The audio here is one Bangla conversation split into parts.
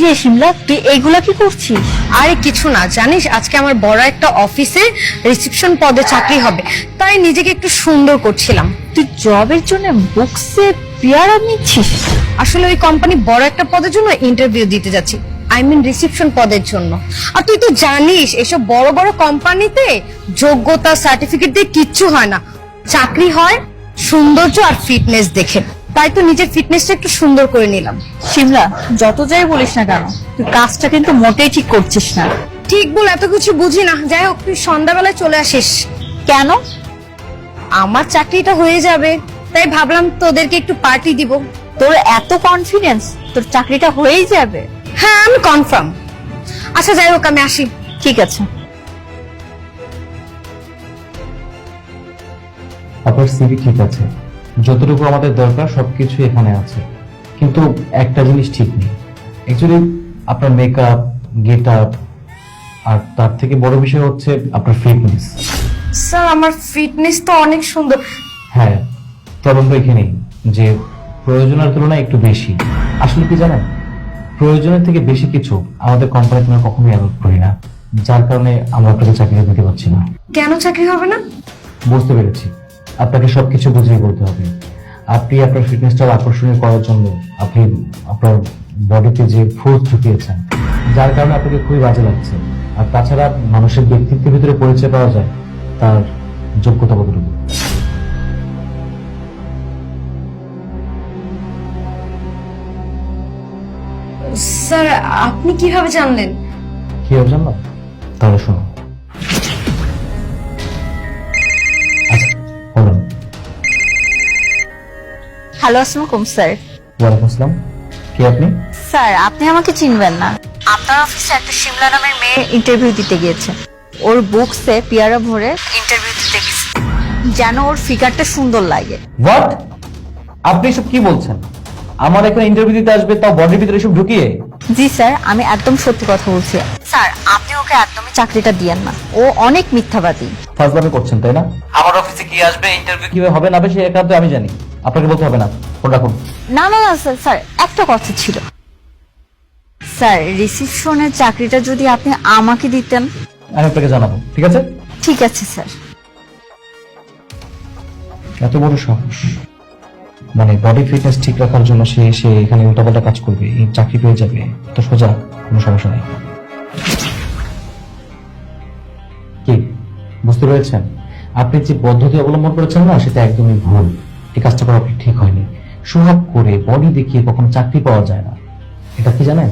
রে শিমলা, তুই এইগুলা কি করছিস? আরে কিছু না, জানিস আজকে আমার বড় একটা অফিসে রিসেপশন পদে চাকরি হবে, তাই নিজেকে একটু সুন্দর করছিলাম। তুই জবের জন্য বুকসে পেয়ারা নিচ্ছিস? আসলে ওই কোম্পানি বড় একটা পদের জন্য ইন্টারভিউ দিতে যাচ্ছি, আই মিন রিসেপশন পদের জন্য। আর তুই তো জানিস এসব বড় বড় কোম্পানিতে যোগ্যতা সার্টিফিকেট দিয়ে কিচ্ছু হয় না, চাকরি হয় সৌন্দর্য আর ফিটনেস দেখে। তাই তো নিজের ফিটনেসটা একটু সুন্দর করে নিলাম। শিমলা, যত যাই বলিস না কেন, তুই কাজটা কিন্তু মোটেই ঠিক করছিস না। ঠিক বল, এত কিছু বুঝি না। যাই হোক, তুই সন্ধ্যাবেলায় চলে আসিস। কেন? আমার চাকরিটা হয়ে যাবে, তাই ভাবলাম তোদেরকে একটু পার্টি দিব। তোর এত কনফিডেন্স তোর চাকরিটা হয়েই যাবে? হ্যাঁ, আমি কনফার্ম। আচ্ছা যাই হোক, আমি আসি। ঠিক আছে। আপনার সিভি ঠিক আছে, যতটুকু আমাদের দরকার সবকিছু এখানে আছে, কিন্তু একটা জিনিস ঠিক নেই। অ্যাকচুয়ালি আপনার মেকআপ, গেট আপ, আর তার থেকে বড় বিষয় হচ্ছে আপনার ফিটনেস। স্যার, আমার ফিটনেস তো অনেক সুন্দর। হ্যাঁ, প্রবলেমটা এখানেই যে প্রয়োজনের তুলনায় একটু বেশি। আসলে কি জানেন, প্রয়োজনের থেকে বেশি কিছু আমাদের কোম্পানিতে আমরা কখনোই অ্যাভয়েড করি না, যার কারণে আমরা আপনাকে চাকরিটা দিতে পারছি না। কেন চাকরি হবে না? বুঝতে পেরেছি, আপনাকে সবকিছু বুঝিয়ে বলতে হবে। আপনি আপনার ফিটনেসটা আকর্ষণীয় করার জন্য আপনি আপনার বডিতে যে ফোর্স ঢুকিয়েছেন, যার কারণে আপনাকে খুবই বাজে লাগছে। আর তাছাড়া মানুষের ব্যক্তিত্বের ভিতরে পরিচয় পাওয়া যায় তার যোগ্যতা কতটুকু। স্যার, আপনি কিভাবে জানলেন? কি হবে জানলাম? তাহলে শোনো। আচ্ছা বলুন। হ্যালো, আসসালামু স্যার। ওয়ালাইকুম আসসালাম, কে আপনি? স্যার, আপনি আমাকে চিনবেন না। আপনার অফিসে একটা শিমলা নামের মেয়ে ইন্টারভিউ দিতে গিয়েছে। ওর বুকসে পেয়ারা ভরে ইন্টারভিউ দিতে গেছে, যেন ওর ফিগারটা সুন্দর লাগে। হোয়াট? আপনি এসব কি বলছেন? আমার এখানে ইন্টারভিউ দিতে আসবে, তাও বডির ভিতরে এসব ঢুকিয়ে? জি স্যার, আমি একদম সত্যি কথা বলছি। স্যার, আপনি ওকে একদমই চাকরিটা দিয়েন না, ও অনেক মিথ্যাবাদী। ফাজলামি করছেন তাই না? আমার অফিসে কি আসবে, ইন্টারভিউ কিভাবে হবে না হবে সে একান্ত আমি জানি, আপনাকে বলতে হবে না। ফোন রাখুন। না না না স্যার, স্যার একটা কথা ছিল। স্যার, রিসেপশনের চাকরিটা যদি আপনি আমাকে দিতেন। আমি আপনাকে জানাবো, ঠিক আছে? ঠিক আছে স্যার। এত বড় সাহস, মানে বডি ফিটনেস ঠিক রাখার জন্য সে এসে এখানে উল্টাপাল্টা কাজ করবে, এই চাকরি পেয়ে যাবে, তো সোজা, কোনো সমস্যা নেই। কি বুঝতে পেরেছেন? আপনি যে পদ্ধতি অবলম্বন করেছেন না, সেটা একদমই ভুল। এই কাজটা করা আপনি ঠিক হয়নি। সোহাগ করে বডি দেখিয়ে কখনো চাকরি পাওয়া যায় না। এটা কি জানেন?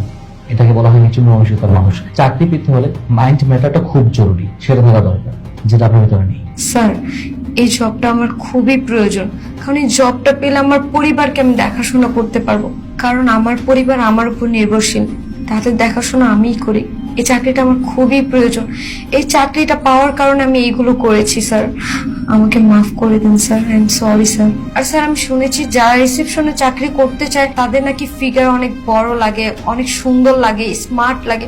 এটাকে বলা হয় নিচু মানসিকতার মানুষ। চাকরি পেতে হলে মাইন্ড ম্যাটারটা খুব জরুরি, সেটা থাকা দরকার, যেটা আপনার ভিতরে নেই। স্যার, এই জবটা আমার খুবই প্রয়োজন, কারণ এই জবটা পেলে আমার পরিবারকে আমি দেখাশোনা করতে পারবো, কারণ আমার পরিবার আমার উপর নির্ভরশীল, তাদের দেখাশোনা আমিই করি। এই চাকরিটা আমার খুবই প্রয়োজন। এই চাকরিটা পাওয়ার কারণে আমি এইগুলো করেছি। স্যার, আমাকে মাফ করে দিন sir, I am sorry sir. আর স্যার, আমি শুনেছি যারা রিসেপশনে চাকরি করতে চায় তাদের নাকি ফিগার অনেক বড় লাগে, অনেক সুন্দর লাগে, স্মার্ট লাগে,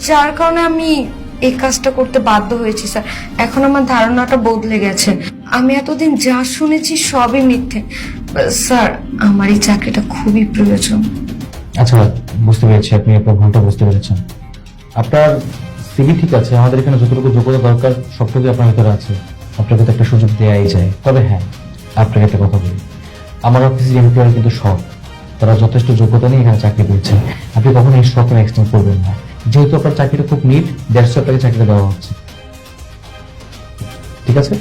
যার কারণে আমি এই কাজটা করতে বাধ্য হয়েছি স্যার। এখন আমার ধারণাটা বদলে গেছে। আমি এতদিন যা শুনেছি সবই মিথ্যে। স্যার, আমার এই চাকরিটা খুবই প্রয়োজন। আচ্ছা, বুঝতে পেরেছি, আপনি আপনার ভুলটা বুঝতে পেরেছেন। আপনার সিভি ঠিক আছে, আমাদের এখানে যতটুকু যোগ্যতা দরকার সবটুকু আপনার ভিতরে আছে, আপনাকে তো একটা সুযোগ দেওয়াই যায়। তবে হ্যাঁ, আপনাকে একটা কথা বলি, আমার অফিসের এমপ্লয়ার কিন্তু সব, তারা যথেষ্ট যোগ্যতা নিয়ে এখানে চাকরি পেয়েছেন। আপনি কখনো এই শখ এক্সটেন্ড করবেন না, যেহেতু আপনার চাকরিটা খুব নিট, দ্যাটস আপনাকে চাকরিটা দেওয়া হচ্ছে। ঠিক আছে?